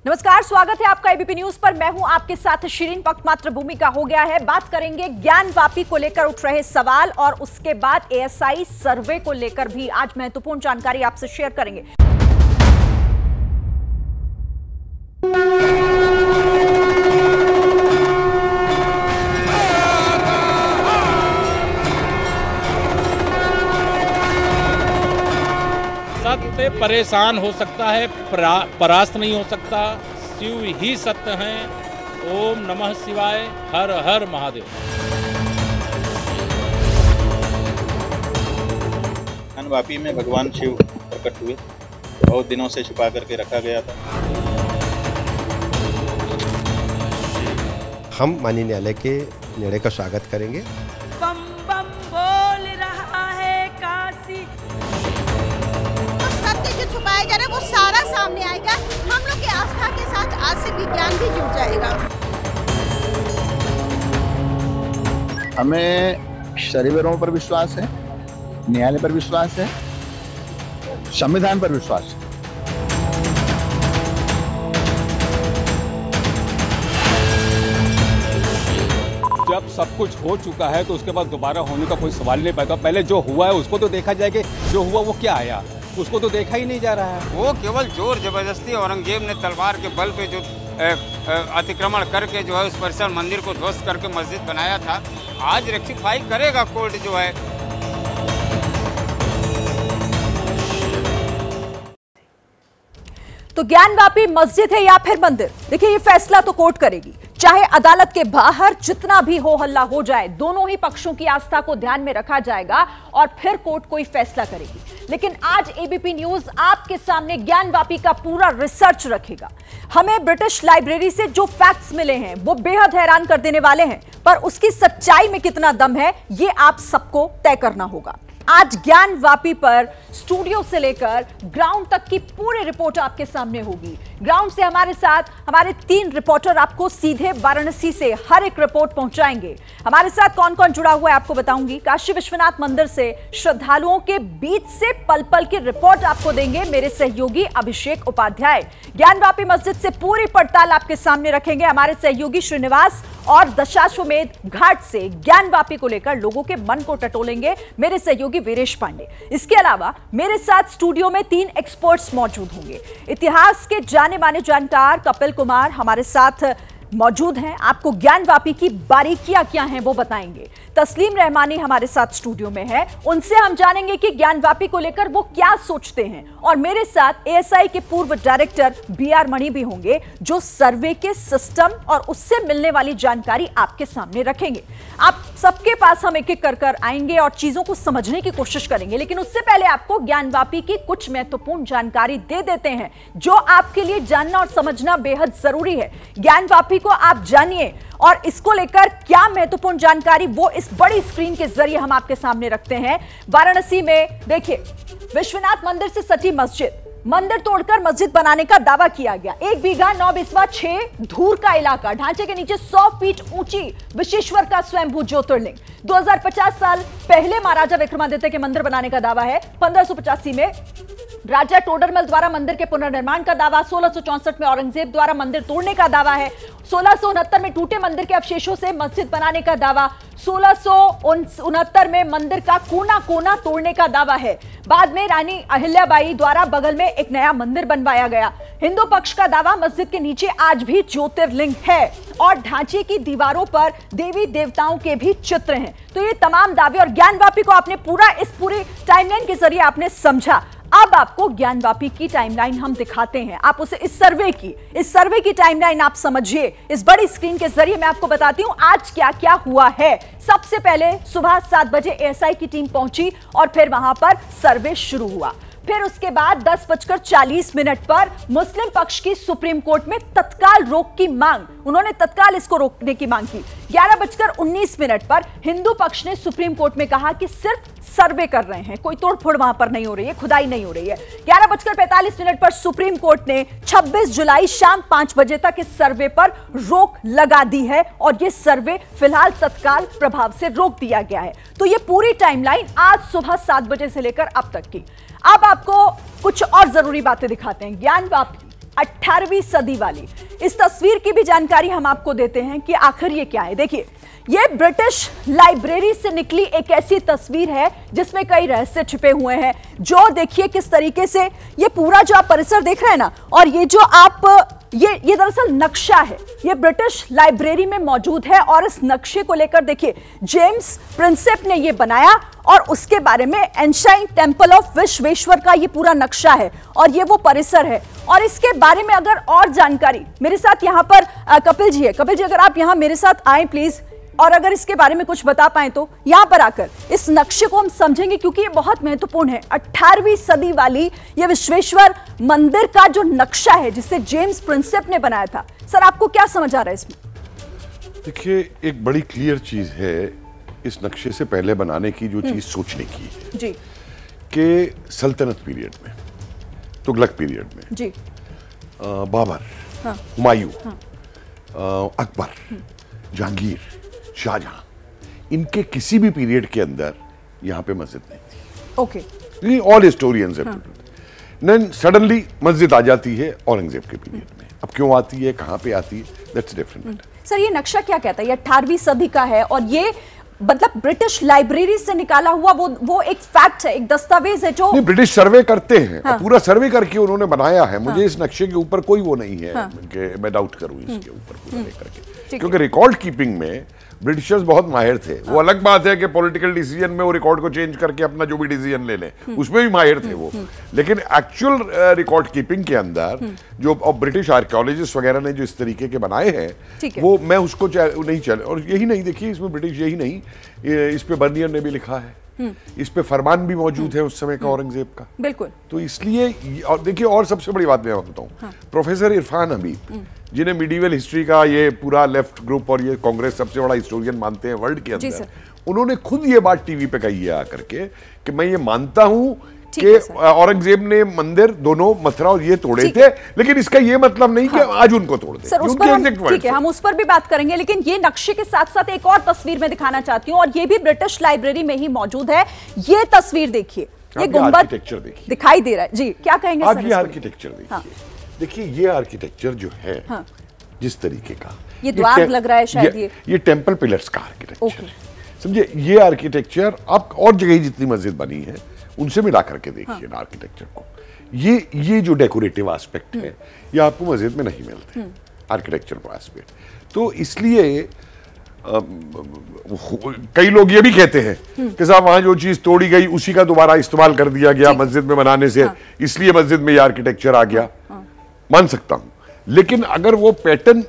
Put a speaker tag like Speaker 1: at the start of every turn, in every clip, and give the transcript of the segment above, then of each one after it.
Speaker 1: नमस्कार, स्वागत है आपका एबीपी न्यूज पर। मैं हूं आपके साथ शिरीन। वक्त मात्र भूमिका हो गया है। बात करेंगे ज्ञानवापी को लेकर उठ रहे सवाल और उसके बाद एएसआई सर्वे को लेकर भी आज महत्वपूर्ण जानकारी आपसे शेयर करेंगे।
Speaker 2: सत्य परेशान हो सकता है, परास्त नहीं हो सकता। शिव ही सत्य हैं। ओम नमः शिवाय, हर हर महादेव।
Speaker 3: ज्ञानवापी में भगवान शिव प्रकट हुए, बहुत दिनों से छुपा करके रखा गया था।
Speaker 4: हम माननीय न्यायालय के निर्णय का स्वागत करेंगे।
Speaker 5: बम बम बोल रहा है काशी।
Speaker 6: जो छुपाया जा रहा है वो सारा सामने आएगा। हम लोग की आस्था के साथ आज से विज्ञान भी जुड़ जाएगा।
Speaker 7: हमें शरीरों पर विश्वास है, न्यायालय पर विश्वास है, संविधान पर विश्वास है।
Speaker 8: जब सब कुछ हो चुका है तो उसके बाद दोबारा होने का कोई सवाल नहीं पैदा। पहले जो हुआ है उसको तो देखा जाए कि जो हुआ वो क्या आया, उसको तो देखा ही नहीं जा रहा है।
Speaker 9: वो केवल जोर जबरदस्ती औरंगजेब ने तलवार के बल पे जो अतिक्रमण करके जो है उस परिसर मंदिर को ध्वस्त करके मस्जिद बनाया था, आज रेक्टिफाई करेगा कोर्ट जो है।
Speaker 1: तो ज्ञानवापी मस्जिद है या फिर मंदिर, देखिए ये फैसला तो कोर्ट करेगी। चाहे अदालत के बाहर जितना भी हो हल्ला हो जाए, दोनों ही पक्षों की आस्था को ध्यान में रखा जाएगा और फिर कोर्ट कोई फैसला करेगी। लेकिन आज एबीपी न्यूज आपके सामने ज्ञानवापी का पूरा रिसर्च रखेगा। हमें ब्रिटिश लाइब्रेरी से जो फैक्ट्स मिले हैं वो बेहद हैरान कर देने वाले हैं, पर उसकी सच्चाई में कितना दम है ये आप सबको तय करना होगा। आज ज्ञानवापी पर स्टूडियो से लेकर ग्राउंड तक की पूरी रिपोर्ट आपके सामने होगी। ग्राउंड से हमारे साथ हमारे 3 रिपोर्टर आपको सीधे वाराणसी से हर एक रिपोर्ट पहुंचाएंगे। हमारे साथ कौन कौन जुड़ा हुआ है आपको बताऊंगी। काशी विश्वनाथ मंदिर से श्रद्धालुओं के बीच से पल पल की रिपोर्ट आपको देंगे मेरे सहयोगी अभिषेक उपाध्याय। ज्ञानवापी मस्जिद से पूरी पड़ताल आपके सामने रखेंगे हमारे सहयोगी श्रीनिवास, और दशाश्वमेध घाट से ज्ञानवापी को लेकर लोगों के मन को टटोलेंगे मेरे सहयोगी वीरेश पांडे। इसके अलावा मेरे साथ स्टूडियो में 3 एक्सपर्ट्स मौजूद होंगे। इतिहास के जाने माने जानकार कपिल कुमार हमारे साथ मौजूद हैं, आपको ज्ञानवापी की बारीकियां क्या हैं वो बताएंगे। तस्लीम रहमानी हमारे साथ स्टूडियो में है, उनसे हम जानेंगे कि ज्ञानवापी को लेकर वो क्या सोचते हैं। और मेरे साथ एएसआई के पूर्व डायरेक्टर बीआर मणि भी होंगे, जो सर्वे के सिस्टम और उससे मिलने वाली जानकारी आपके सामने रखेंगे। आप सबके पास हम एक एक कर आएंगे और चीजों को समझने की कोशिश करेंगे, लेकिन उससे पहले आपको ज्ञानवापी की कुछ महत्वपूर्ण जानकारी दे देते हैं जो आपके लिए जानना और समझना बेहद जरूरी है। ज्ञानवापी को आप जानिए और इसको लेकर क्या महत्वपूर्ण जानकारी वो इस बड़ी स्क्रीन के जरिए हम आपके सामने रखते हैं। वाराणसी में देखिए, विश्वनाथ मंदिर से सटी मस्जिद, मंदिर तोड़कर मस्जिद बनाने का दावा किया गया। 1 बीघा 9 बिस्वा 6 धूर का इलाका, ढांचे के नीचे 100 फीट ऊंची विश्वेश्वर का स्वयंभू ज्योतिर्लिंग। 2050 साल पहले महाराजा विक्रमादित्य के मंदिर बनाने का दावा है। 1585 में राजा टोडरमल द्वारा मंदिर के पुनर्निर्माण का दावा। 1664 में औरंगजेब द्वारा मंदिर तोड़ने का दावा है। 1669 में टूटे मंदिर के अवशेषों से मस्जिद बनाने का दावा। 1669 में मंदिर का कोना कोना तोड़ने का दावा है। बाद में रानी अहिल्याबाई द्वारा बगल में एक नया मंदिर बनवाया गया। हिंदू पक्ष का दावा, मस्जिद के नीचे आज भी ज्योतिर्लिंग है और ढांचे की दीवारों पर देवी देवताओं के भी चित्र हैं। तो ये तमाम दावे और ज्ञानवापी को आपने इस पूरी टाइमलाइन के जरिए आपने समझा। अब आपको ज्ञानवापी की टाइमलाइन हम दिखाते हैं। आप उसे इस सर्वे की टाइमलाइन आप समझिए। इस बड़ी स्क्रीन के जरिए मैं आपको बताती हूं आज क्या क्या हुआ है। सबसे पहले सुबह 7 बजे एएसआई की टीम पहुंची और फिर वहां पर सर्वे शुरू हुआ। फिर उसके बाद 10:40 पर मुस्लिम पक्ष की सुप्रीम कोर्ट में तत्काल रोक की मांग, उन्होंने तत्काल इसको रोकने की मांग की। 11:19 पर हिंदू पक्ष ने सुप्रीम कोर्ट में कहा कि सिर्फ सर्वे कर रहे हैं, कोई तोड़फोड़ वहां पर नहीं हो रही है, खुदाई नहीं हो रही है। 11:45 पर सुप्रीम कोर्ट ने 26 जुलाई शाम 5 बजे तक इस सर्वे पर रोक लगा दी है और यह सर्वे फिलहाल तत्काल प्रभाव से रोक दिया गया है। तो यह पूरी टाइमलाइन आज सुबह 7 बजे से लेकर अब तक की। अब आपको कुछ और जरूरी बातें दिखाते हैं। 18वीं सदी वाली। इस तस्वीर की भी जानकारी हम आपको देते हैं कि आखिर ये क्या है। देखिए, ये ब्रिटिश लाइब्रेरी से निकली एक ऐसी तस्वीर है जिसमें कई रहस्य छिपे हुए हैं। जो देखिए किस तरीके से ये पूरा जो आप परिसर देख रहे हैं ना, और ये जो आप ये दरअसल नक्शा है, ये ब्रिटिश लाइब्रेरी में मौजूद है। और इस नक्शे को लेकर देखिए, जेम्स प्रिंसेप ने ये बनाया और उसके बारे में एंशाइन टेंपल ऑफ विश्वेश्वर का ये पूरा नक्शा है और ये वो परिसर है। और इसके बारे में अगर और जानकारी, मेरे साथ यहाँ पर कपिल जी है। कपिल जी, अगर आप यहाँ मेरे साथ आए प्लीज, और अगर इसके बारे में कुछ बता पाए तो यहां पर आकर इस नक्शे को हम समझेंगे, क्योंकि ये बहुत महत्वपूर्ण है। 18वीं सदी वाली ये विश्वेश्वर मंदिर का जो नक्शा है जिसे जेम्स प्रिंसेप ने बनाया था। सर, आपको क्या समझ आ रहा है इसमें?
Speaker 10: देखिए, एक बड़ी क्लियर चीज है इस नक्शे से पहले बनाने की, जो चीज सोचने की है
Speaker 1: जी,
Speaker 10: कि सल्तनत पीरियड में, तुगलक पीरियड में
Speaker 1: जी,
Speaker 10: बाबर, हुमायूं, अकबर, जहांगीर, शाहजहां, इनके किसी भी पीरियड के अंदर यहां पे मस्जिद नहीं थी।
Speaker 1: Okay,
Speaker 10: all historians have to do then suddenly मस्जिद आ जाती है औरंगजेब के पीरियड में। अब क्यों आती है, कहां पे आती है, दैट्स डिफरेंट।
Speaker 1: सर, ये नक्शा क्या कहता है? ये 18वीं सदी का है और ये मतलब ब्रिटिश लाइब्रेरी से निकाला हुआ वो एक फैक्ट है, एक दस्तावेज है जो
Speaker 10: ब्रिटिश सर्वे करते हैं। हाँ। पूरा सर्वे करके उन्होंने बनाया है। मुझे इस नक्शे के ऊपर कोई वो नहीं है कि मैं डाउट करूं इसके ऊपर पूरा लेकर के, क्योंकि रिकॉर्ड कीपिंग में ब्रिटिशर्स बहुत माहिर थे। वो अलग बात है कि पॉलिटिकल डिसीजन में वो रिकॉर्ड को चेंज करके अपना जो भी डिसीजन ले लें, उसमें भी माहिर थे वो। लेकिन एक्चुअल रिकॉर्ड कीपिंग के अंदर जो ब्रिटिश आर्कियोलॉजिस्ट वगैरह ने जो इस तरीके के बनाए हैं, वो मैं उसको नहीं चल। और यही नहीं, देखिए इसमें ब्रिटिश यही नहीं, इस पे बर्नियर ने भी लिखा है, इस पे फरमान भी मौजूद है उस समय का औरंगजेब का।
Speaker 1: बिल्कुल।
Speaker 10: तो इसलिए, और देखिए, और सबसे बड़ी बात मैं बताऊं, प्रोफेसर इरफान हबीब, जिन्हें मिडीवल हिस्ट्री का ये पूरा लेफ्ट ग्रुप और ये कांग्रेस सबसे बड़ा हिस्टोरियन मानते हैं वर्ल्ड के अंदर, उन्होंने खुद ये बात टीवी पे कही है आकर के कि मैं ये मानता हूं कि औरंगजेब ने मंदिर दोनों मथुरा और ये तोड़े थे, लेकिन इसका ये मतलब नहीं कि आज उनको तोड़ दे।
Speaker 1: ठीक है, हम उस पर भी बात करेंगे, लेकिन ये नक्शे के साथ साथ एक और तस्वीर में दिखाना चाहती हूँ, और ये भी ब्रिटिश लाइब्रेरी में ही मौजूद है। ये तस्वीर देखिए, ये गुंबद दिखाई दे रहा है जी, क्या कहेंगे
Speaker 10: आप? ये आर्किटेक्चर देखिए, देखिए ये आर्किटेक्चर जो है, जिस तरीके का
Speaker 1: ये द्वार लग रहा है, शायद
Speaker 10: ये टेंपल पिलर्स का आर्किटेक्चर है, समझे? ये आर्किटेक्चर आप और जगह जितनी मस्जिद बनी है उनसे मिला करके देखिए ना आर्किटेक्चर को। ये जो डेकोरेटिव एस्पेक्ट है, ये आपको मस्जिद में नहीं मिलते, आर्किटेक्चर को एस्पेक्ट। तो इसलिए कई लोग ये भी कहते हैं कि साहब वहां जो चीज तोड़ी गई उसी का दोबारा इस्तेमाल कर दिया गया मस्जिद में बनाने से, इसलिए मस्जिद में ये आर्किटेक्चर आ गया। मान सकता हूं, लेकिन अगर वो पैटर्न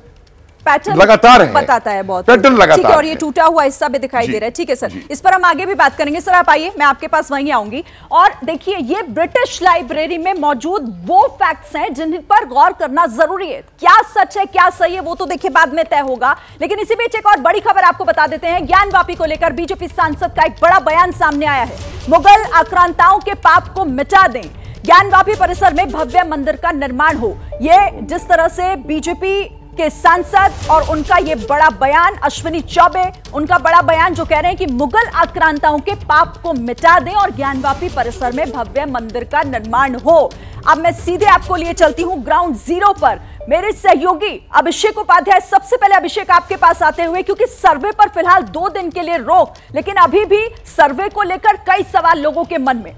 Speaker 10: लगातार है,
Speaker 1: बताता है बहुत
Speaker 10: पैटर्न लगातार,
Speaker 1: और ये टूटा हुआ हिस्सा भी दिखाई दे रहा है। ठीक है सर, इस पर हम आगे भी बात करेंगे। सर आप आइए, मैं आपके पास वहीं आऊंगी। और देखिए, ये ब्रिटिश लाइब्रेरी में मौजूद वो फैक्ट्स हैं जिन पर गौर करना जरूरी है। क्या सच है, क्या सही है, वो तो देखिए बाद में तय होगा। लेकिन इसी बीच एक और बड़ी खबर आपको बता देते हैं। ज्ञानवापी को लेकर बीजेपी सांसद का एक बड़ा बयान सामने आया है। मुगल आक्रांताओं के पाप को मिटा दें, ज्ञानवापी परिसर में भव्य मंदिर का निर्माण हो। ये जिस तरह से बीजेपी के सांसद और उनका ये बड़ा बयान, अश्विनी चौबे, उनका बड़ा बयान जो कह रहे हैं कि मुगल आक्रांताओं के पाप को मिटा दें और ज्ञानवापी परिसर में भव्य मंदिर का निर्माण हो। अब मैं सीधे आपको लिए चलती हूं ग्राउंड जीरो पर, मेरे सहयोगी अभिषेक उपाध्याय। सबसे पहले अभिषेक आपके पास आते हुए, क्योंकि सर्वे पर फिलहाल 2 दिन के लिए रोक, लेकिन अभी भी सर्वे को लेकर कई सवाल लोगों के मन में।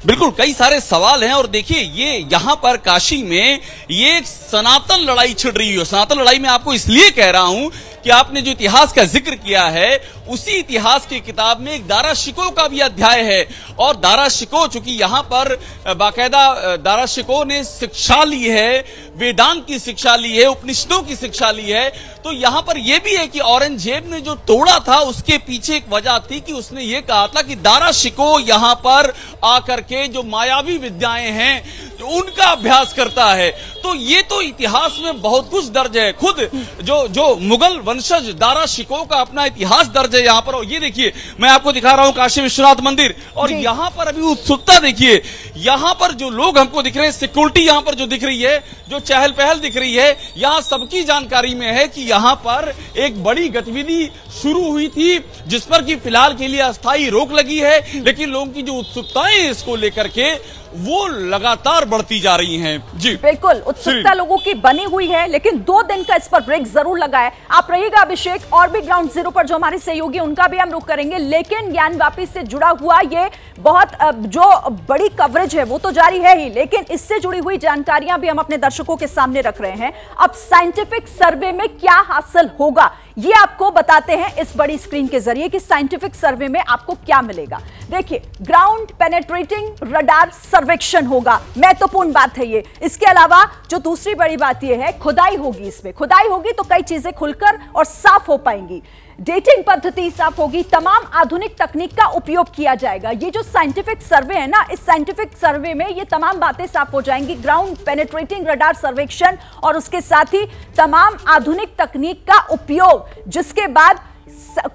Speaker 11: बिल्कुल, कई सारे सवाल हैं। और देखिए, ये यहां पर काशी में ये एक सनातन लड़ाई छिड़ रही है। सनातन लड़ाई में आपको इसलिए कह रहा हूं कि आपने जो इतिहास का जिक्र किया है, उसी इतिहास की किताब में एक दारा शिकोह का भी अध्याय है। और दारा शिकोह, चूंकि यहां पर बाकायदा दारा शिकोह ने शिक्षा ली है, वेदांत की शिक्षा ली है, उपनिषदों की शिक्षा ली है, तो यहां पर यह भी है कि औरंगजेब ने जो तोड़ा था उसके पीछे एक वजह थी कि उसने ये कहा था कि दारा शिकोह यहां पर आकर के जो मायावी विद्याएं हैं उनका अभ्यास करता है। तो ये तो इतिहास में बहुत कुछ दर्ज है। खुद जो मुगल वंशज दारा शिकोह का अपना इतिहास दर्ज है यहाँ पर। ये देखिए मैं आपको दिखा रहा हूँ काशी विश्वनाथ मंदिर, और यहाँ पर अभी उत्सुकता देखिए, यहाँ पर जो लोग हमको दिख रहे हैं, सिक्योरिटी यहाँ पर जो दिख रही है, जो चहल पहल दिख रही है, यहाँ सबकी जानकारी में है कि यहाँ पर एक बड़ी गतिविधि शुरू हुई थी जिस पर कि फिलहाल के लिए अस्थायी रोक लगी है, लेकिन लोगों की जो उत्सुकताएं इसको लेकर के वो लगातार बढ़ती जा रही हैं। जी
Speaker 1: बिल्कुल, उत्सुकता लोगों की बनी हुई है, लेकिन 2 दिन का इस पर ब्रेक जरूर लगा है। आप रहिएगा अभिषेक, और भी ग्राउंड जीरो पर जो हमारे सहयोगी उनका भी हम रुख करेंगे, लेकिन ज्ञानवापी से जुड़ा हुआ ये बहुत जो बड़ी कवरेज है वो तो जारी है ही, लेकिन इससे जुड़ी हुई जानकारियां भी हम अपने दर्शकों के सामने रख रहे हैं। अब साइंटिफिक सर्वे में क्या हासिल होगा ये आपको बताते हैं इस बड़ी स्क्रीन के जरिए कि साइंटिफिक सर्वे में आपको क्या मिलेगा। देखिए, ग्राउंड पेनेट्रेटिंग रडार सर्वेक्षण होगा, महत्वपूर्ण बात है ये। इसके अलावा जो दूसरी बड़ी बात ये है, खुदाई होगी। इसमें खुदाई होगी तो कई चीजें खुलकर और साफ हो पाएंगी। डेटिंग पद्धति साफ होगी, तमाम आधुनिक तकनीक का उपयोग किया जाएगा। ये जो साइंटिफिक सर्वे है ना, इस साइंटिफिक सर्वे में ये तमाम बातें साफ हो जाएंगी। ग्राउंड पेनेट्रेटिंग रडार सर्वेक्षण और उसके साथ ही तमाम आधुनिक तकनीक का उपयोग, जिसके बाद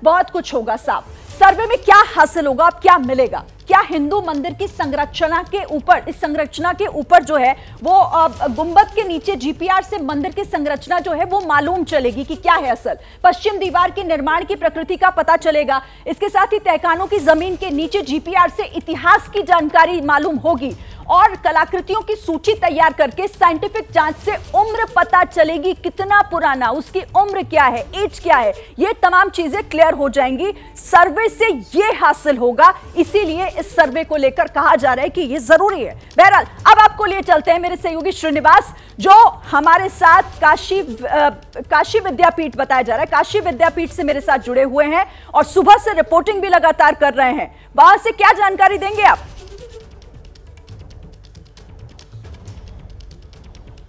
Speaker 1: बहुत कुछ होगा साफ। सर्वे में क्या हासिल होगा, अब क्या मिलेगा? क्या हिंदू मंदिर की संरचना के ऊपर, इस संरचना के ऊपर जो है वो गुंबद के नीचे जीपीआर से मंदिर की संरचना जो है वो मालूम चलेगी कि क्या है असल। पश्चिम दीवार के निर्माण की प्रकृति का पता चलेगा। इसके साथ ही तहखानों की जमीन के नीचे जीपीआर से इतिहास की जानकारी मालूम होगी, और कलाकृतियों की सूची तैयार करके साइंटिफिक जांच से उम्र पता चलेगी, कितना पुराना, उसकी उम्र क्या है, एज क्या है, ये तमाम चीजें क्लियर हो जाएंगी। सर्वे से ये हासिल होगा, इसीलिए इस सर्वे को लेकर कहा जा रहा है कि ये जरूरी है। बहरहाल अब आपको लिए चलते हैं मेरे सहयोगी श्रीनिवास, जो हमारे साथ काशी विद्यापीठ बताया जा रहा है, काशी विद्यापीठ से मेरे साथ जुड़े हुए हैं और सुबह से रिपोर्टिंग भी लगातार कर रहे हैं। वहां से क्या जानकारी देंगे आप?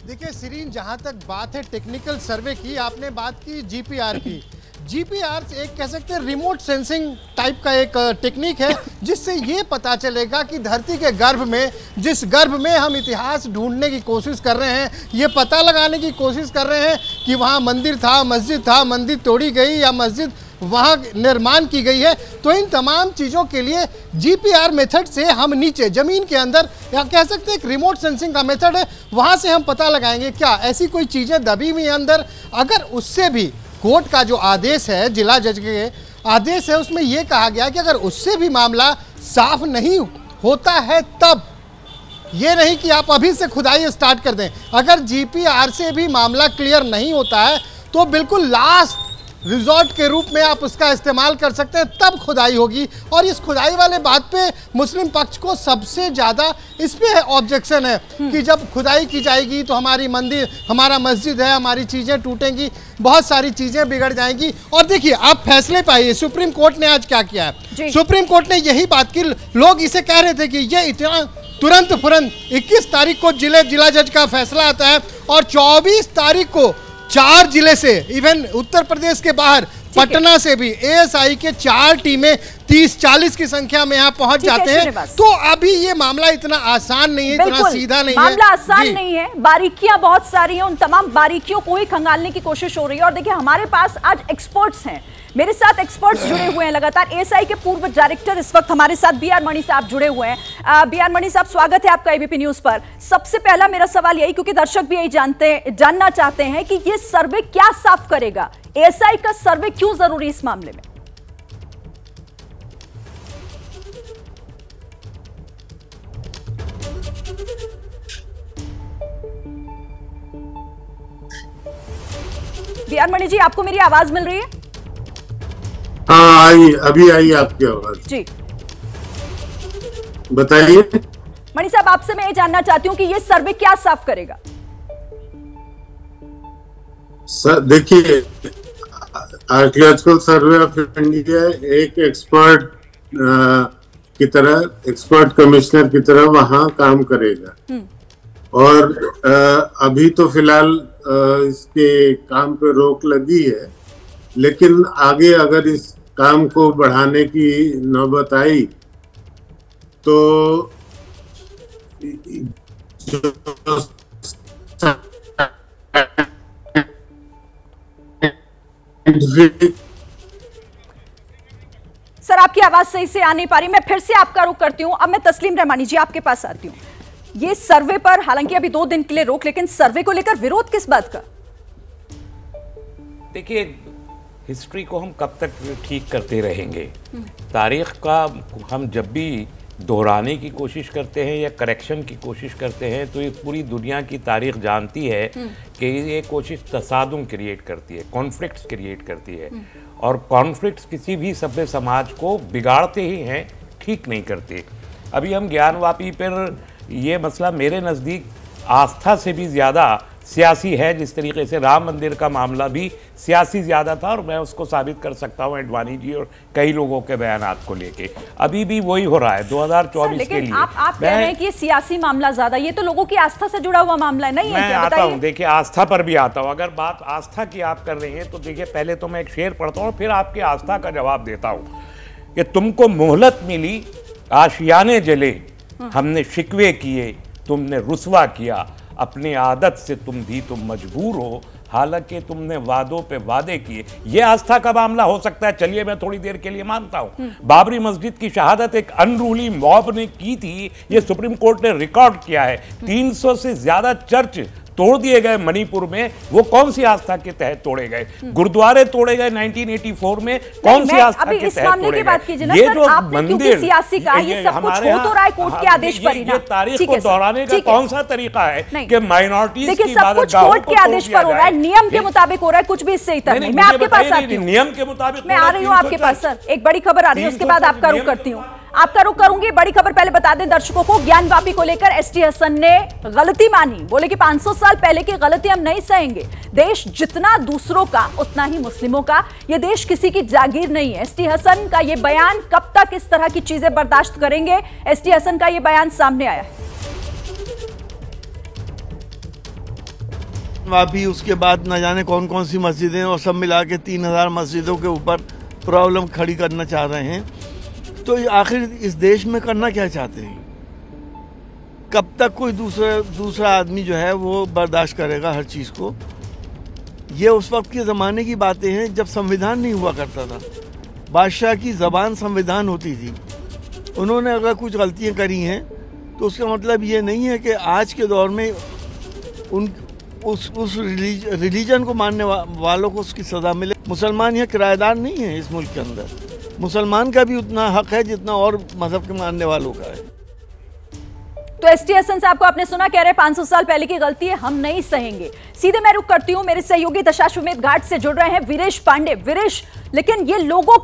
Speaker 12: देखिए सिरीन, जहां तक बात है टेक्निकल सर्वे की, आपने बात की जीपीआर की। जीपीआर एक कह सकते हैं रिमोट सेंसिंग टाइप का एक टेक्निक है, जिससे ये पता चलेगा कि धरती के गर्भ में, जिस गर्भ में हम इतिहास ढूंढने की कोशिश कर रहे हैं, ये पता लगाने की कोशिश कर रहे हैं कि वहाँ मंदिर था, मस्जिद था, मंदिर तोड़ी गई या मस्जिद वहाँ निर्माण की गई है, तो इन तमाम चीज़ों के लिए जीपीआर मेथड से हम नीचे ज़मीन के अंदर, या कह सकते हैं एक रिमोट सेंसिंग का मेथड है, वहाँ से हम पता लगाएंगे क्या ऐसी कोई चीज़ें दबी हुई हैं अंदर। अगर उससे भी कोर्ट का जो आदेश है, जिला जज के आदेश है, उसमें यह कहा गया कि अगर उससे भी मामला साफ नहीं होता है, तब ये नहीं कि आप अभी से खुदाई स्टार्ट कर दें। अगर जीपीआर से भी मामला क्लियर नहीं होता है तो बिल्कुल लास्ट रिजॉर्ट के रूप में आप उसका इस्तेमाल कर सकते हैं, तब खुदाई होगी। और इस खुदाई वाले बात पे मुस्लिम पक्ष को सबसे ज़्यादा इस पे ऑब्जेक्शन है कि जब खुदाई की जाएगी तो हमारी मंदिर, हमारा मस्जिद है, हमारी चीज़ें टूटेंगी, बहुत सारी चीज़ें बिगड़ जाएंगी। और देखिए आप फैसले पाइए, सुप्रीम कोर्ट ने आज क्या किया है। सुप्रीम कोर्ट ने यही बात की, लोग इसे कह रहे थे कि ये इतना तुरंत 21 तारीख को जिला जज का फैसला आता है और 24 तारीख को 4 जिले से, इवन उत्तर प्रदेश के बाहर पटना से भी एएसआई के 4 टीमें 30-40 की संख्या में यहाँ पहुंच जाते हैं। तो अभी ये मामला इतना आसान नहीं है, इतना सीधा नहीं है।
Speaker 1: मामला आसान नहीं है, बारीकियां बहुत सारी हैं, उन तमाम बारीकियों को ही खंगालने की कोशिश हो रही है। और देखिए हमारे पास आज एक्सपर्ट्स हैं, मेरे साथ एक्सपर्ट्स जुड़े हुए हैं लगातार। एएसआई के पूर्व डायरेक्टर इस वक्त हमारे साथ बीआर मणि साहब जुड़े हुए हैं। बीआर मणि साहब, स्वागत है आपका एबीपी न्यूज पर। सबसे पहला मेरा सवाल यही, क्योंकि दर्शक भी यही जानना चाहते हैं कि ये सर्वे क्या साफ करेगा, एएसआई का सर्वे क्यों जरूरी इस मामले में? बीआर मणि जी, आपको मेरी आवाज मिल रही है?
Speaker 13: हाँ आई, अभी आई आपकी आवाज जी, बताइए।
Speaker 1: मणि साहब, आपसे मैं ये जानना चाहती हूँ कि ये सर्वे क्या साफ करेगा?
Speaker 13: सर देखिए, आर्कियोलॉजिकल सर्वे ऑफ इंडिया एक एक्सपर्ट की तरह, एक्सपर्ट कमिश्नर की तरह वहाँ काम करेगा। और अभी तो फिलहाल इसके काम पे रोक लगी है, लेकिन आगे अगर इस काम को बढ़ाने की नौबत आई तो
Speaker 1: आवाज सही से आ नहीं पा रही, मैं फिर से आपका रुख करती हूं। अब मैं तस्लीम रहमानी जी आपके पास आती हूं। ये सर्वे पर हालांकि अभी 2 दिन के लिए रोक, लेकिन सर्वे को लेकर विरोध किस बात का?
Speaker 2: देखिए, हिस्ट्री को हम कब तक ठीक करते रहेंगे? तारीख का हम जब भी दोहराने की कोशिश करते हैं या करेक्शन की कोशिश करते हैं तो ये पूरी दुनिया की तारीख जानती है कि ये कोशिश तसादुम क्रिएट करती है, कॉन्फ्लिक्ट्स क्रिएट करती है, और कॉन्फ्लिक्ट्स किसी भी सभ्य समाज को बिगाड़ते ही हैं, ठीक नहीं करते। अभी हम ज्ञानवापी पर ये मसला मेरे नज़दीक आस्था से भी ज़्यादा सियासी है, जिस तरीके से राम मंदिर का मामला भी सियासी ज़्यादा था, और मैं उसको साबित कर सकता हूँ एडवाणी जी और कई लोगों के बयानात को लेके। अभी भी वही हो रहा है 2024 के लिए।
Speaker 1: आप कह रहे हैं कि ये सियासी मामला ज़्यादा, ये तो लोगों की आस्था से जुड़ा हुआ मामला है, नहीं है?
Speaker 2: मैं आता हूँ, देखिए आस्था पर भी आता हूँ। अगर बात आस्था की आप कर रहे हैं तो देखिए, पहले तो मैं एक शेर पढ़ता हूँ, फिर आपकी आस्था का जवाब देता हूँ कि तुमको मोहलत मिली, आशियाने जले, हमने शिकवे किए, तुमने रुसवा किया, अपनी आदत से तुम भी तुम मजबूर हो, हालांकि तुमने वादों पे वादे किए। ये आस्था का मामला हो सकता है, चलिए मैं थोड़ी देर के लिए मानता हूं। बाबरी मस्जिद की शहादत एक अनरूली मॉब ने की थी, ये सुप्रीम कोर्ट ने रिकॉर्ड किया है। 300 से ज्यादा चर्च तोड़ दिए गए मणिपुर में, वो कौन सी आस्था के तहत तोड़े गए? गुरुद्वारे तोड़े गए 1984 में, कौन सी आस्था के तहत तोड़े गए? ये जो मंदिर
Speaker 1: सियासी का ये सब कुछ हो तो रहा है कोर्ट के आदेश पर ही ना।
Speaker 2: ये तारीख को दोहराने का कौन सा तरीका है कि माइनॉरिटीज की
Speaker 1: सब कुछ कोर्ट के आदेश पर हो रहा है, नियम के मुताबिक हो रहा है, कुछ भी इससे इतर नहीं। मैं आपके पास आती हूँ,
Speaker 2: नियम के मुताबिक
Speaker 1: मैं आ रही हूँ आपके पास। सर, एक बड़ी खबर आ रही है, उसके बाद आपका रुख करती हूँ। आपका रुख करूंगी। बड़ी खबर पहले बता दें दर्शकों को, ज्ञानवापी को लेकर एसटी हसन ने गलती मानी, बोले कि 500 साल पहले की गलती हम नहीं सहेंगे। देश जितना दूसरों का उतना ही मुस्लिमों का, यह देश किसी की जागीर नहीं है। एसटी हसन का यह बयान, कब तक इस तरह की चीजें बर्दाश्त करेंगे? एसटी हसन का यह बयान सामने आया है।
Speaker 14: वापी, उसके बाद न जाने कौन कौन सी मस्जिदें, और सब मिला के 3000 मस्जिदों के ऊपर प्रॉब्लम खड़ी करना चाह रहे हैं। तो आखिर इस देश में करना क्या चाहते हैं? कब तक कोई दूसरा आदमी जो है वो बर्दाश्त करेगा हर चीज़ को? ये उस वक्त के ज़माने की बातें हैं जब संविधान नहीं हुआ करता था। बादशाह की ज़बान संविधान होती थी। उन्होंने अगर कुछ गलतियां करी हैं तो उसका मतलब ये नहीं है कि आज के दौर में उस रिलीजन को मानने वालों को उसकी सज़ा मिले। मुसलमान यहाँ किराएदार नहीं है इस मुल्क के अंदर। मुसलमान का भी उतना हक है जितना और मजहब के मानने वालों का है।
Speaker 1: तो एसटी हसन साहब को आपने सुना, कह रहे 500 साल पहले की गलती है, हम नहीं सहेंगे। सीधे मैं रुख करती हूं, मेरे सहयोगी दशाश्वमेध घाट से जुड़ रहे हैं वीरेश पांडे। वीरेश, लेकिन ये लोगों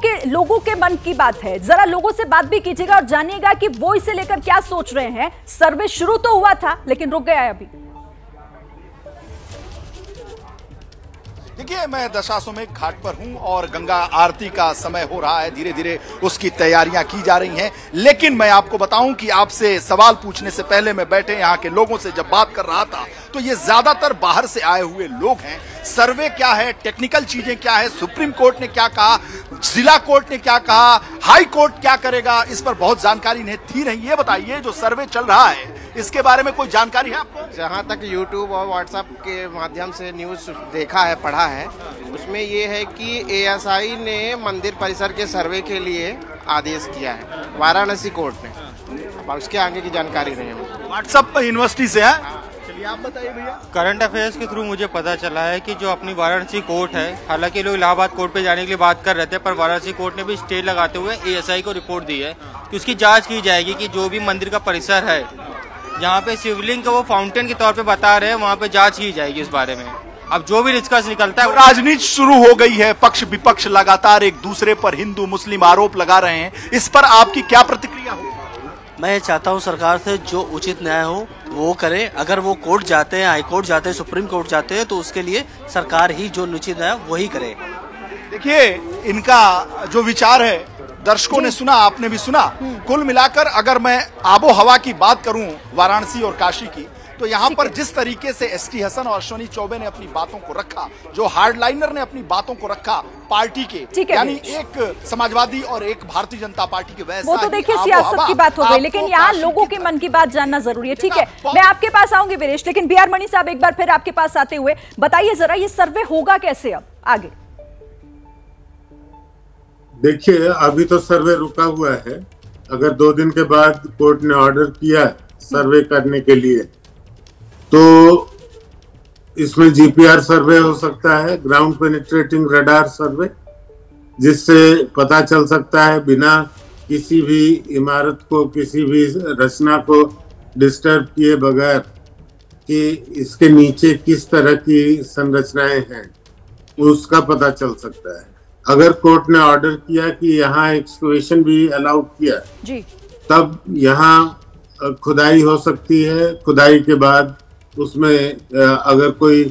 Speaker 1: के मन की बात है, जरा लोगों से बात भी कीजिएगा और जानिएगा कि वो इसे लेकर क्या सोच रहे हैं। सर्वे शुरू तो हुआ था लेकिन रुक गया है अभी।
Speaker 15: देखिए, मैं दशाश्वमेध घाट पर हूं और गंगा आरती का समय हो रहा है, धीरे धीरे उसकी तैयारियां की जा रही हैं। लेकिन मैं आपको बताऊं कि आपसे सवाल पूछने से पहले मैं बैठे यहाँ के लोगों से जब बात कर रहा था तो ये ज्यादातर बाहर से आए हुए लोग हैं। सर्वे क्या है, टेक्निकल चीजें क्या है, सुप्रीम कोर्ट ने क्या कहा, जिला कोर्ट ने क्या कहा, हाई कोर्ट क्या करेगा, इस पर बहुत जानकारी नहीं थी नहीं। ये बताइए, जो सर्वे चल रहा है इसके बारे में कोई जानकारी है आपको?
Speaker 16: जहाँ तक यूट्यूब और व्हाट्सएप के माध्यम से न्यूज़ देखा है, पढ़ा है, उसमें ये है कि एएसआई ने मंदिर परिसर के सर्वे के लिए आदेश किया है, वाराणसी कोर्ट ने। अब उसके आगे की जानकारी नहीं है।
Speaker 15: व्हाट्सएप पर यूनिवर्सिटी से है, चलिए आप बताइए भैया।
Speaker 17: करंट अफेयर्स के थ्रू मुझे पता चला है कि जो अपनी वाराणसी कोर्ट है, हालांकि लोग इलाहाबाद कोर्ट पे जाने के लिए बात कर रहे थे, पर वाराणसी कोर्ट ने भी स्टे लगाते हुए एएसआई को रिपोर्ट दी है कि उसकी जाँच की जाएगी कि जो भी मंदिर का परिसर है जहाँ पे शिवलिंग को वो फाउंटेन के तौर पे बता रहे हैं, वहाँ पे जांच की जाएगी इस बारे में। अब जो भी निष्कर्ष निकलता है,
Speaker 15: राजनीति शुरू हो गई है, पक्ष विपक्ष लगातार एक दूसरे पर हिंदू मुस्लिम आरोप लगा रहे हैं, इस पर आपकी क्या प्रतिक्रिया हो?
Speaker 18: मैं चाहता हूँ सरकार से जो उचित न्याय हो वो करे। अगर वो कोर्ट जाते हैं, हाई कोर्ट जाते हैं, सुप्रीम कोर्ट जाते हैं, तो उसके लिए सरकार ही जो उचित न्याय वही करे।
Speaker 15: देखिए, इनका जो विचार है दर्शकों ने सुना, आपने भी सुना। कुल मिलाकर अगर मैं आबो हवा की बात करूं वाराणसी और काशी की, तो यहाँ पर जिस तरीके से एसटी हसन और अश्विनी चौबे ने अपनी बातों को रखा, जो हार्डलाइनर ने अपनी बातों को रखा पार्टी के, यानी एक समाजवादी और एक भारतीय जनता पार्टी के, वैसा
Speaker 1: वो तो देखिए सियासत की बात हो गई, लेकिन यहाँ लोगों के मन की बात जानना जरूरी है। ठीक है, मैं आपके पास आऊंगी वीरेश, लेकिन बीआर मणि साहब एक बार फिर आपके पास आते हुए बताइए जरा, ये सर्वे होगा कैसे अब आगे?
Speaker 13: देखिए अभी तो सर्वे रुका हुआ है। अगर 2 दिन के बाद कोर्ट ने ऑर्डर किया सर्वे करने के लिए तो इसमें जीपीआर सर्वे हो सकता है, ग्राउंड पेनिट्रेटिंग रडार सर्वे, जिससे पता चल सकता है बिना किसी भी इमारत को, किसी भी रचना को डिस्टर्ब किए बगैर कि इसके नीचे किस तरह की संरचनाएं हैं, उसका पता चल सकता है। अगर कोर्ट ने ऑर्डर किया कि यहाँ एक्सकवेशन भी अलाउ किया
Speaker 1: जी, तब
Speaker 13: यहाँ खुदाई हो सकती है। खुदाई के बाद उसमें अगर कोई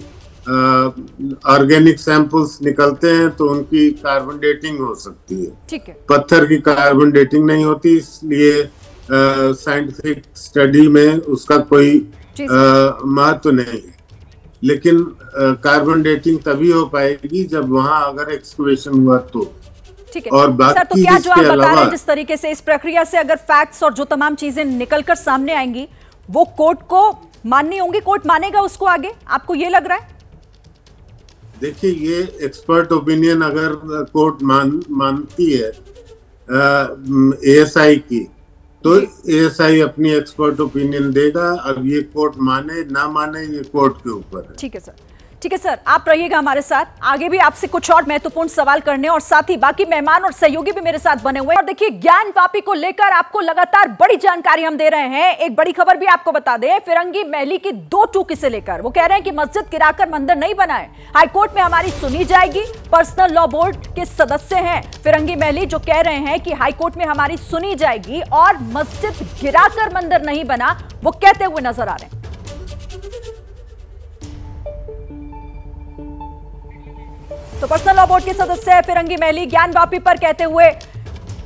Speaker 13: ऑर्गेनिक सैंपल्स निकलते हैं तो उनकी कार्बन डेटिंग हो सकती है।
Speaker 1: ठीक है।
Speaker 13: पत्थर की कार्बन डेटिंग नहीं होती, इसलिए साइंटिफिक स्टडी में उसका कोई महत्व नहीं है। लेकिन कार्बन डेटिंग तभी हो पाएगी जब वहां अगर एक्सकवेशन हुआ तो।
Speaker 1: ठीक है।
Speaker 13: और बाकी
Speaker 1: सर, तो क्या जो आप बता रहे हैं जिस तरीके से इस प्रक्रिया से अगर फैक्ट्स और जो तमाम चीजें निकलकर सामने आएंगी वो कोर्ट को माननी होंगी, कोर्ट मानेगा उसको आगे, आपको ये लग रहा है?
Speaker 13: देखिए ये एक्सपर्ट ओपिनियन अगर कोर्ट मानती है एएसआई की तो एएसआई अपनी एक्सपर्ट ओपिनियन देगा। अब ये कोर्ट माने ना माने ये कोर्ट के ऊपर है।
Speaker 1: ठीक है सर, ठीक है सर, आप रहिएगा हमारे साथ, आगे भी आपसे कुछ और महत्वपूर्ण सवाल करने और साथ ही बाकी मेहमान और सहयोगी भी मेरे साथ बने हुए हैं। और देखिए ज्ञानवापी को लेकर आपको लगातार बड़ी जानकारी हम दे रहे हैं। एक बड़ी खबर भी आपको बता दें, फिरंगी महली की 2 टूक से लेकर वो कह रहे हैं कि मस्जिद गिराकर मंदिर नहीं बनाए, हाईकोर्ट में हमारी सुनी जाएगी। पर्सनल लॉ बोर्ड के सदस्य हैं फिरंगी महली जो कह रहे हैं कि हाईकोर्ट में हमारी सुनी जाएगी और मस्जिद गिराकर मंदिर नहीं बना, वो कहते हुए नजर आ रहे हैं। तो पर्सनल लॉ बोर्ड के सदस्य है फिरंगी महली ज्ञानवापी पर कहते हुए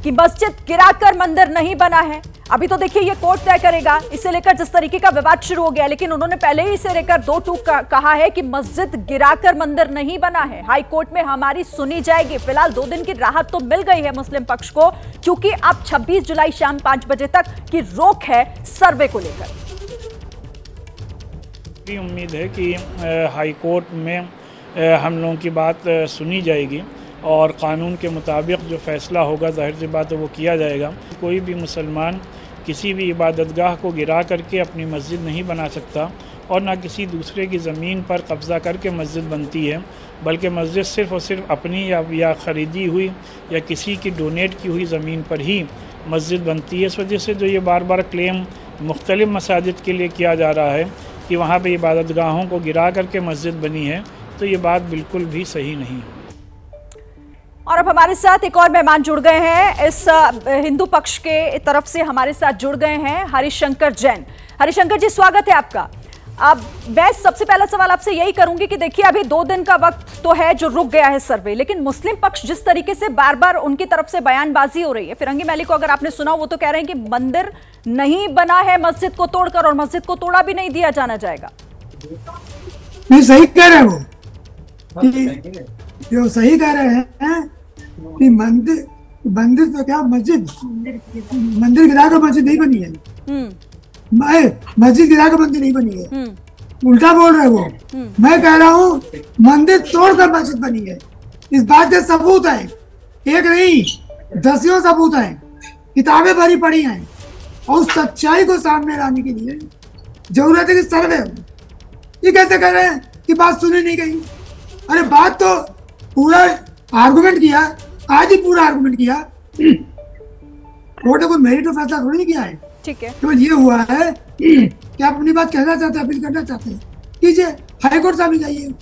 Speaker 1: कि मस्जिद गिराकर मंदिर नहीं बना है। अभी तो देखिए ये कोर्ट तय करेगा, इसे लेकर जिस तरीके का विवाद शुरू हो गया, लेकिन उन्होंने पहले ही इसे लेकर 2 टूक कहा है कि मस्जिद गिराकर मंदिर नहीं बना है, हाई कोर्ट में हमारी सुनी जाएगी। फिलहाल 2 दिन की राहत तो मिल गई है मुस्लिम पक्ष को, क्योंकि अब 26 जुलाई शाम 5 बजे तक की रोक है सर्वे को लेकर।
Speaker 19: उम्मीद है कि हाई कोर्ट में हम लोगों की बात सुनी जाएगी और कानून के मुताबिक जो फैसला होगा जाहिर सी बात है वो किया जाएगा। कोई भी मुसलमान किसी भी इबादतगाह को गिरा करके अपनी मस्जिद नहीं बना सकता और ना किसी दूसरे की ज़मीन पर कब्ज़ा करके मस्जिद बनती है, बल्कि मस्जिद सिर्फ़ और सिर्फ अपनी या ख़रीदी हुई या किसी की डोनेट की हुई ज़मीन पर ही मस्जिद बनती है। इस वजह से जो ये बार बार क्लेम मुख्तलिफ़ मसाजिद के लिए किया जा रहा है कि वहाँ पर इबादतगाहों को गिरा करके मस्जिद बनी है, तो ये बात बिल्कुल भी सही नहीं है।
Speaker 1: और अब हमारे साथ एक और मेहमान जुड़ गए हैं, इस हिंदू पक्ष के तरफ से हमारे साथ जुड़ गए हैं हरिशंकर जैन। हरिशंकर जी स्वागत है आपका। अब मैं सबसे पहला सवाल आपसे यही करूंगी कि देखिए अभी 2 दिन का वक्त तो है जो रुक गया है सर्वे, लेकिन मुस्लिम पक्ष जिस तरीके से बार बार उनकी तरफ से बयानबाजी हो रही है, फिरंगी महली को अगर आपने सुना वो तो कह रहे हैं कि मंदिर नहीं बना है मस्जिद को तोड़कर और मस्जिद को तोड़ा भी नहीं दिया जाना जाएगा।
Speaker 20: नहीं सही कह रहे हो, जो सही कह रहे हैं कि मंदिर तो क्या मंदिर गिरा कर मस्जिद नहीं बनी है, मस्जिद गिरा कर मंदिर नहीं बनी है, उल्टा बोल रहे वो। मैं कह रहा हूँ मंदिर तोड़कर मस्जिद बनी है। इस बात के सबूत है, एक नहीं 10 सबूत है, किताबें भरी पड़ी हैं और उस सच्चाई को सामने लाने के लिए जरूरत है कि सर्वे हो। ये कैसे कह रहे हैं कि बात सुनी नहीं गई? अरे बात तो पूरा आर्गुमेंट किया, आज ही पूरा आर्गुमेंट किया। कोर्ट ने कोई मेरिट और फैसला थोड़ी नहीं किया है।
Speaker 1: ठीक है,
Speaker 20: तो ये हुआ है कि आप अपनी बात कहना चाहते हैं, अपील करना चाहते हैं, कीजिए, हाईकोर्ट साहब जाइए।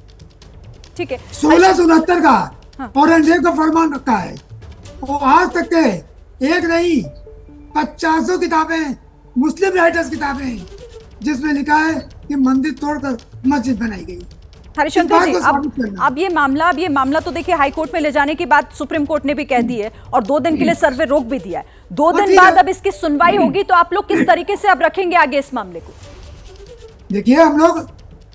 Speaker 1: ठीक है,
Speaker 20: 1669 का औरंगजेब का फरमान रखा है और आज तक के एक नहीं 50 किताबें, मुस्लिम राइटर्स किताबें जिसमें लिखा है कि मंदिर तोड़कर मस्जिद बनाई गई।
Speaker 1: हरिशंकर जी अब ये मामला तो देखिए हाई कोर्ट में ले जाने की बात सुप्रीम कोर्ट ने भी कह दी है और 2 दिन के लिए सर्वे रोक भी दिया है। 2 दिन बाद अब इसकी सुनवाई होगी, तो आप लोग किस तरीके से अब रखेंगे आगे इस मामले को?
Speaker 20: देखिए हम लोग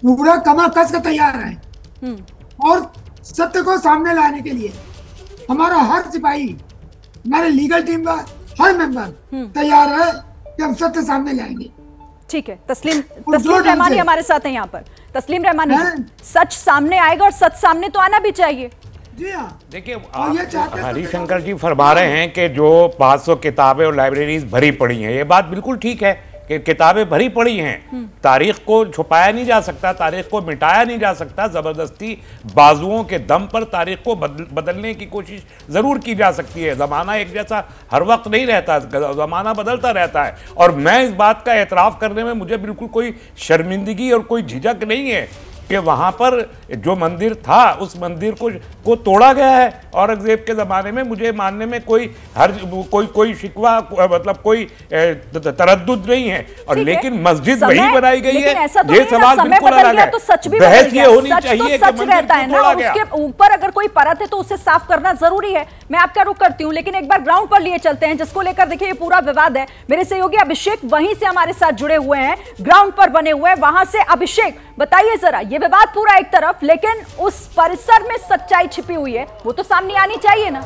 Speaker 20: पूरा कमर कस कर तैयार हैं और सत्य को सामने लाने के लिए हमारा हर सिपाही, हमारे लीगल टीम का हर मेंबर तैयार है कि हम सत्य सामने लाएंगे।
Speaker 1: ठीक है, तस्लीम रहमानी हमारे साथ है यहाँ पर। तस्लीम रहमानी, सच सामने आएगा और सच सामने तो आना भी चाहिए।
Speaker 20: जी हाँ।
Speaker 2: देखिए हरिशंकर जी फरमा रहे हैं कि जो 500 किताबें और लाइब्रेरीज भरी पड़ी हैं, ये बात बिल्कुल ठीक है कि किताबें भरी पड़ी हैं। तारीख को छुपाया नहीं जा सकता, तारीख को मिटाया नहीं जा सकता। जबरदस्ती बाजुओं के दम पर तारीख को बदलने की कोशिश जरूर की जा सकती है। जमाना एक जैसा हर वक्त नहीं रहता, जमाना बदलता रहता है। और मैं इस बात का एतराफ़ करने में मुझे बिल्कुल कोई शर्मिंदगी और कोई झिझक नहीं है कि वहां पर जो मंदिर था उस मंदिर को तोड़ा गया है औरंगजेब के ज़माने में। मुझे मानने में कोई शिकवा मतलब कोई तरद्दुद नहीं है। और लेकिन मस्जिद वही बनाई गई है, ये सवाल बिल्कुल अलग है।
Speaker 1: तो सच भी
Speaker 2: बहस ये होनी चाहिए
Speaker 1: तो
Speaker 2: कि
Speaker 1: सच रहता है ना,
Speaker 2: तोड़ा
Speaker 1: और
Speaker 2: गया।
Speaker 1: उसके ऊपर अगर कोई परत है तो उसे साफ करना जरूरी है। मैं आपका रुख करती हूँ, लेकिन एक बार ग्राउंड पर लिए चलते हैं, जिसको लेकर देखिए ये पूरा विवाद है। मेरे सहयोगी अभिषेक वहीं से हमारे साथ जुड़े हुए हैं, ग्राउंड पर बने हुए हैं। वहां से अभिषेक बताइए जरा, ये विवाद पूरा एक तरफ, लेकिन उस परिसर में सच्चाई छिपी हुई है, वो तो सामने आनी चाहिए ना।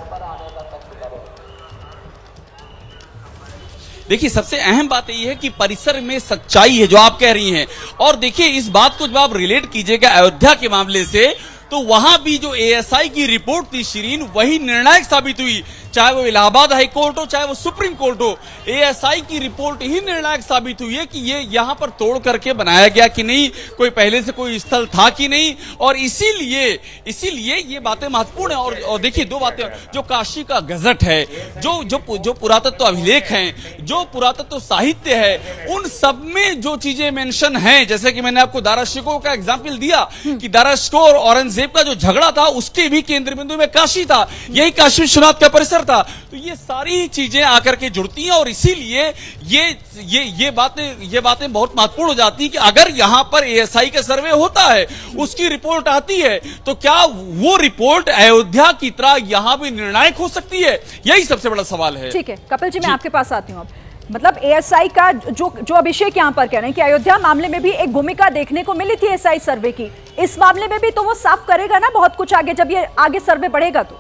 Speaker 11: देखिए सबसे अहम बात यह है कि परिसर में सच्चाई है जो आप कह रही हैं। और देखिए इस बात को जब आप रिलेट कीजिएगा अयोध्या के मामले से, तो वहां भी जो एएसआई की रिपोर्ट थी शिरीन, वही निर्णायक साबित हुई। चाहे वो इलाहाबाद हाई कोर्ट हो, चाहे वो सुप्रीम कोर्ट हो, एएसआई की रिपोर्ट ही निर्णायक साबित हुई है कि ये यहां पर तोड़ करके बनाया गया कि नहीं, कोई पहले से कोई स्थल था कि नहीं। और इसीलिए ये बातें महत्वपूर्ण है। और देखिए दो बातें, जो काशी का गजट है, जो पुरातत्व अभिलेख हैं, जो पुरातत्व साहित्य है, उन सब में जो चीजें मेंशन हैं, जैसे कि मैंने आपको दारा शिकोह का एग्जाम्पल दिया कि दारा शिकोह और औरंगजेब का जो झगड़ा था उसके भी केंद्र बिंदु में काशी था, यही काशी विश्वनाथ का परिसर था। तो ये सारी चीजें आकर के जुड़ती हैं और इसीलिए ये बातें बहुत महत्वपूर्ण हो जाती है कि अगर यहां पर एएसआई का सर्वे होता है, उसकी रिपोर्ट आती है, तो क्या वो रिपोर्ट अयोध्या की तरह यहां भी निर्णायक हो सकती है? यही सबसे बड़ा सवाल है।
Speaker 1: ठीक है कपिल जी, मैं आपके पास आती हूं। अब मतलब एएसआई का जो अभिषेक यहां पर कह रहे हैं कि अयोध्या मामले में भी एक भूमिका देखने को मिली थी एएसआई सर्वे की, इस मामले में भी तो वो साफ करेगा ना बहुत कुछ आगे, जब ये आगे सर्वे बढ़ेगा तो।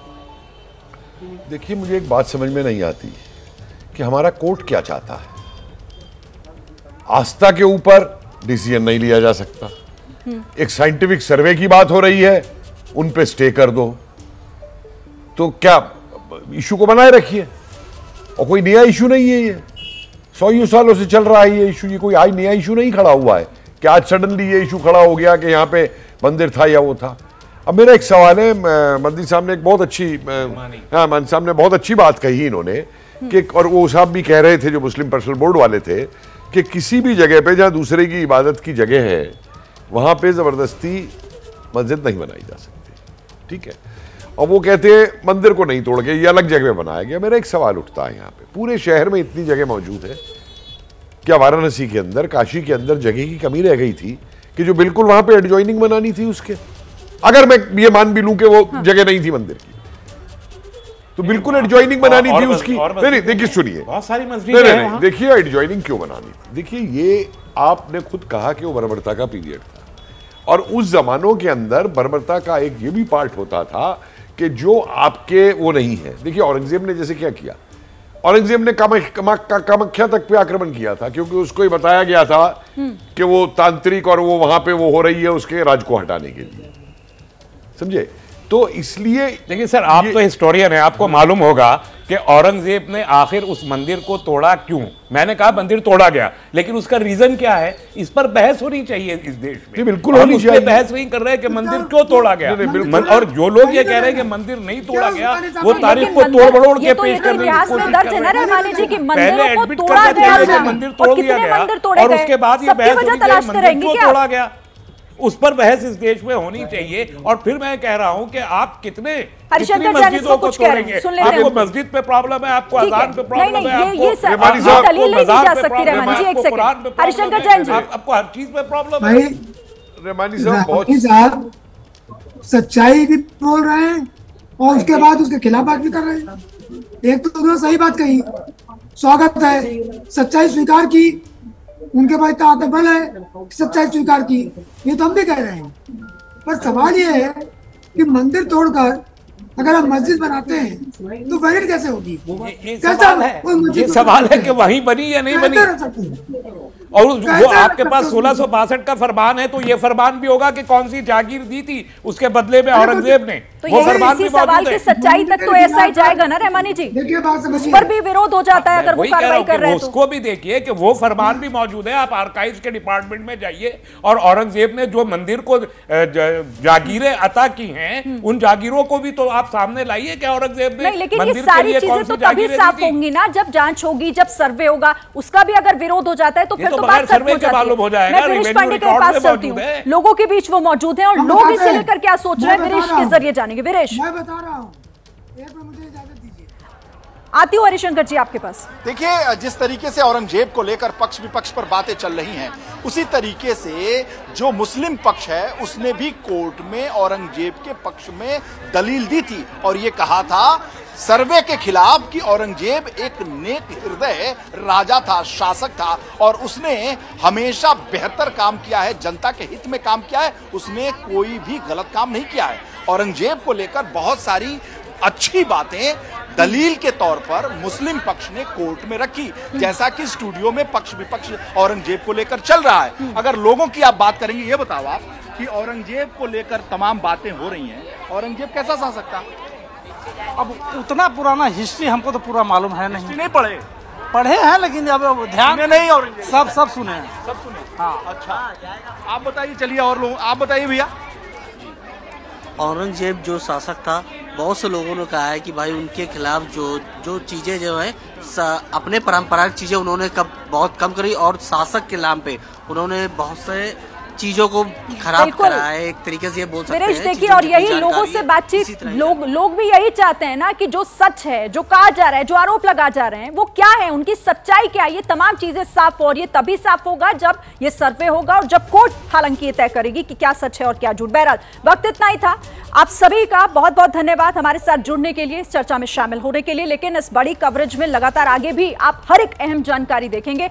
Speaker 10: देखिए मुझे एक बात समझ में नहीं आती कि हमारा कोर्ट क्या चाहता है। आस्था के ऊपर डिसीजन नहीं लिया जा सकता, एक साइंटिफिक सर्वे की बात हो रही है, उन पे स्टे कर दो, तो क्या इशू को बनाए रखिए। और कोई नया इशू नहीं है, ये 100 सालों से चल रहा है ये इशू, ये कोई आज नया इशू नहीं खड़ा हुआ है कि आज सडनली ये इशू खड़ा हो गया कि यहाँ पे मंदिर था या वो था। अब मेरा एक सवाल है, मंत्री साहब ने एक बहुत अच्छी मंत्री साहब ने बहुत अच्छी बात कही इन्होंने कि, और वो साहब भी कह रहे थे जो मुस्लिम पर्सनल बोर्ड वाले थे, कि किसी भी जगह पे जहाँ दूसरे की इबादत की जगह है वहाँ पे ज़बरदस्ती मस्जिद नहीं बनाई जा सकती, ठीक है। और वो कहते हैं मंदिर को नहीं तोड़ के ये अलग जगह बनाया गया। मेरा एक सवाल उठता है, यहाँ पे पूरे शहर में इतनी जगह मौजूद है, क्या वाराणसी के अंदर, काशी के अंदर जगह की कमी रह गई थी कि जो बिल्कुल वहाँ पे एडजॉइनिंग बनानी थी उसके? अगर मैं ये मान भी लूं कि वो जगह नहीं थी मंदिर की, तो बिल्कुल एडजॉइनिंग बनानी थी उसकी। नहीं देखिए सुनिए,
Speaker 2: बहुत सारी मस्जिदें हैं।
Speaker 10: देखिए एडजॉइनिंग क्यों बनानी थी? देखिए ये आपने खुद कहा कि वो बर्बरता का पीरियड था, और उस जमानों के अंदर बर्बरता का एक ये भी पार्ट होता था कि जो आपके वो नहीं है। देखिए औरंगजेब ने जैसे क्या किया, औरंगजेब ने कामाख्या तक पे आक्रमण किया था, क्योंकि उसको ही बताया गया था कि वो तांत्रिक और वो वहां पे वो हो रही है उसके राज को हटाने के लिए, समझे। तो इसलिए
Speaker 2: देखिए सर, आप तो हिस्टोरियन है, आपको मालूम होगा कि औरंगजेब ने आखिर उस मंदिर को तोड़ा क्यों। मैंने कहा मंदिर तोड़ा गया, लेकिन उसका रीजन क्या है, इस पर बहस होनी चाहिए इस देश में।
Speaker 10: बिल्कुल होनी चाहिए।
Speaker 2: बहस नहीं कर रहे कि मंदिर क्यों तोड़ा गया, और जो लोग ये कह रहे हैं कि मंदिर नहीं तोड़ा गया, वो तारीख को तोड़ मड़ोड़ के पेश करने की कोशिश पहले एडमिट कर देते हैं मंदिर तोड़ दिया गया, और उसके बाद ये बहस होनी चाहिए मंदिर क्यों तोड़ा गया, उस पर बहस इस देश में होनी चाहिए। और फिर मैं कह रहा हूं कि आप कितनी मस्जिदों को तोड़ेंगे? आपको मस्जिद पे प्रॉब्लम है, आपको अजान पे प्रॉब्लम है, आपको हर चीज पे प्रॉब्लम है।
Speaker 10: रेमानी साहब
Speaker 20: सच्चाई भी बोल रहे हैं और उसके बाद उसके खिलाफ बात भी कर रहे हैं। एक तो उन्होंने सही बात कही, स्वागत है, सच्चाई स्वीकार की, उनके पास इतना आत्मबल है, सच्चाई स्वीकार की, ये तो हम भी कह रहे हैं। पर सवाल ये है कि मंदिर तोड़कर अगर हम मस्जिद बनाते हैं तो वैलिड कैसे होगी?
Speaker 2: ये सवाल है कि वहीं बनी या नहीं बनी। और वो आपके पास 1662 का फरमान है, तो ये फरमान भी होगा कि कौन सी जागीर दी थी उसके बदले में औरंगजेब ने,
Speaker 1: तो
Speaker 2: वो फरमान भी
Speaker 1: सवाल की सच्चाई तक तो ऐसा ही जाएगा ना रहमानी जी, उस पर भी विरोध हो जाता है अगर वो कार्रवाई कर रहे हैं।
Speaker 2: उसको भी देखिए कि वो फरमान भी मौजूद है, आप आर्काइव्स के डिपार्टमेंट में जाइए और औरंगजेब ने जो मंदिर को जागीरें अता की हैं उन जागीरों को भी तो आप सामने लाइए कि औरंगजेब ने,
Speaker 1: लेकिन ये सारी चीजें तो तभी साफ होंगी ना जब जांच होगी, जब सर्वे होगा, उसका भी अगर विरोध हो जाता है तो फिर तो बात खत्म हो जाती है। मैं वीरेश पांडे के पास चलती हूँ, लोगों के बीच वो मौजूद है और लोग इसे लेकर क्या सोच रहे हैं वीरेश के जरिए जानेंगे। वीरेश,
Speaker 20: मैं बता रहा हूँ, मुझे इजाजत दीजिए,
Speaker 1: आती हूँ हरिशंकर जी आपके पास।
Speaker 15: देखिए, जिस तरीके से औरंगजेब को लेकर पक्ष विपक्ष पर बातें चल रही हैं, उसी तरीके से जो मुस्लिम पक्ष है उसने भी कोर्ट में औरंगजेब के पक्ष में दलील दी थी और ये कहा था सर्वे के खिलाफ कि औरंगजेब एक नेक हृदय राजा था, शासक था और उसने हमेशा बेहतर काम किया है, जनता के हित में काम किया है, उसने कोई भी गलत काम नहीं किया है। औरंगजेब को लेकर बहुत सारी अच्छी बातें दलील के तौर पर मुस्लिम पक्ष ने कोर्ट में रखी, जैसा कि स्टूडियो में पक्ष विपक्ष औरंगजेब को लेकर चल रहा है। अगर लोगों की आप बात करेंगे, ये बताओ आप कि औरंगजेब को लेकर तमाम बातें हो रही हैं, औरंगजेब कैसा शासक था?
Speaker 21: अब उतना पुराना हिस्ट्री हमको तो पूरा मालूम है नहीं पढ़े हैं, लेकिन अब ध्यान
Speaker 15: नहीं, और
Speaker 21: सब सुने हैं,
Speaker 15: सब सुने। हाँ, अच्छा, आप बताइए, चलिए और लोग आप बताइए भैया।
Speaker 18: औरंगजेब जो शासक था, बहुत से लोगों ने कहा है कि भाई उनके खिलाफ जो चीजें जो है अपने परंपरागत चीजें उन्होंने बहुत कम करी और शासक के नाम पे उन्होंने बहुत से चीजों को खराब करा है, एक तरीके से ये बोल सकते हैं।
Speaker 1: देखिए, और यही लोगों से बातचीत, लोग भी यही चाहते हैं ना कि जो सच है, जो कहा जा रहा है, जो आरोप लगा जा रहे हैं, वो क्या है, उनकी सच्चाई क्या है, ये तमाम चीजें साफ हो रही है। तभी साफ होगा जब ये सर्वे होगा और जब कोर्ट हालांकि ये तय करेगी कि क्या सच है और क्या झूठ। बहरहाल वक्त इतना ही था। आप सभी का बहुत बहुत धन्यवाद हमारे साथ जुड़ने के लिए, इस चर्चा में शामिल होने के लिए। लेकिन इस बड़ी कवरेज में लगातार आगे भी आप हर एक अहम जानकारी देखेंगे।